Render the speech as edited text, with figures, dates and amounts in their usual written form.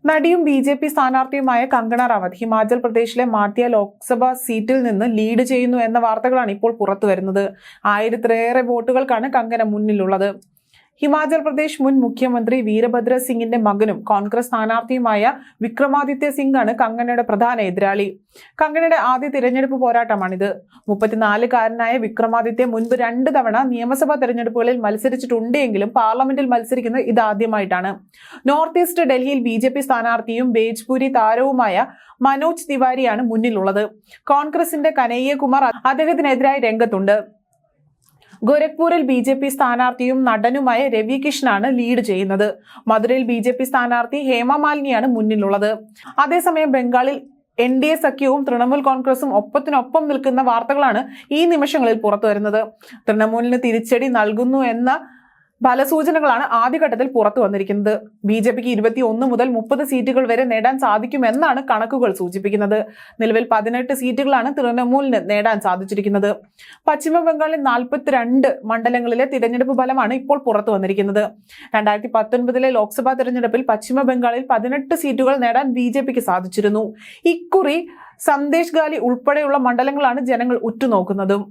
നടിയും ബി.ജെ.പി സ്ഥാനാർത്ഥിയുമായ കങ്കണ റവത്ത് ഹിമാചൽ പ്രദേശിലെ മാണ്ഡ്യ ലോക്സഭാ സീറ്റിൽ നിന്ന് ലീഡ് ചെയ്യുന്നു എന്ന വാർത്തകളാണ് ഇപ്പോൾ പുറത്തുവരുന്നത്. 1000-ലേറെ വോട്ടുകൾക്കാണ് കങ്കണ മുന്നിലുള്ളത്. ഹിമാചൽ പ്രദേശ് മുൻ മുഖ്യമന്ത്രി വീരഭദ്ര സിംഗിന്റെ മകനും കോൺഗ്രസ് സ്ഥാനാർത്ഥിയുമായ വിക്രമാദിത്യ സിംഗ് ആണ് കങ്കണയുടെ പ്രധാന എതിരാളി. കങ്കണയുടെ ആദ്യ തിരഞ്ഞെടുപ്പ് പോരാട്ടമാണിത്. 34-കാരനായ വിക്രമാദിത്യ മുൻപ് 2 തവണ നിയമസഭാ തെരഞ്ഞെടുപ്പുകളിൽ മത്സരിച്ചിട്ടുണ്ടെങ്കിലും പാർലമെന്റിൽ മത്സരിക്കുന്നത് ഇതാദ്യമായിട്ടാണ്. നോർത്ത് ഈസ്റ്റ് ഡൽഹിയിൽ ബി.ജെ.പി സ്ഥാനാർത്ഥിയും ഭോജ്പുരി താരവുമായ മനോജ് തിവാരിയാണ് മുന്നിലുള്ളത്. കോൺഗ്രസിന്റെ കനയ്യ കുമാർ അദ്ദേഹത്തിനെതിരായി രംഗത്തുണ്ട്. ഗോരഖ്പൂരിൽ ബി.ജെ.പി സ്ഥാനാർത്ഥിയും നടനുമായ രവി കിഷനാണ് ലീഡ് ചെയ്യുന്നത്. മധുരയിൽ ബി.ജെ.പി സ്ഥാനാർത്ഥി ഹേമ മാലിനിയാണ് മുന്നിലുള്ളത്. അതേസമയം ബംഗാളിൽ NDA സഖ്യവും തൃണമൂൽ കോൺഗ്രസും ഒപ്പത്തിനൊപ്പം നിൽക്കുന്ന വാർത്തകളാണ് ഈ നിമിഷങ്ങളിൽ പുറത്തുവരുന്നത്. തൃണമൂലിന് തിരിച്ചടി നൽകുന്നു എന്ന ഫലസൂചനകളാണ് ആദ്യഘട്ടത്തിൽ പുറത്തു വന്നിരിക്കുന്നത്. ബി.ജെ.പിക്ക് 21 മുതൽ 30 സീറ്റുകൾ വരെ നേടാൻ സാധിക്കുമെന്നാണ് കണക്കുകൾ സൂചിപ്പിക്കുന്നത്. നിലവിൽ 18 സീറ്റുകളാണ് തൃണമൂലിന് നേടാൻ സാധിച്ചിരിക്കുന്നത്. പശ്ചിമ ബംഗാളിൽ 42 മണ്ഡലങ്ങളിലെ തിരഞ്ഞെടുപ്പ് ഫലമാണ് ഇപ്പോൾ പുറത്തു വന്നിരിക്കുന്നത്. 2019 ലോക്സഭാ തെരഞ്ഞെടുപ്പിൽ പശ്ചിമ ബംഗാളിൽ 18 സീറ്റുകൾ നേടാൻ ബി.ജെ.പിക്ക് സാധിച്ചിരുന്നു. ഇക്കുറി സന്ദേശ് ഗാലി ഉൾപ്പെടെയുള്ള മണ്ഡലങ്ങളാണ് ജനങ്ങൾ ഉറ്റുനോക്കുന്നതും.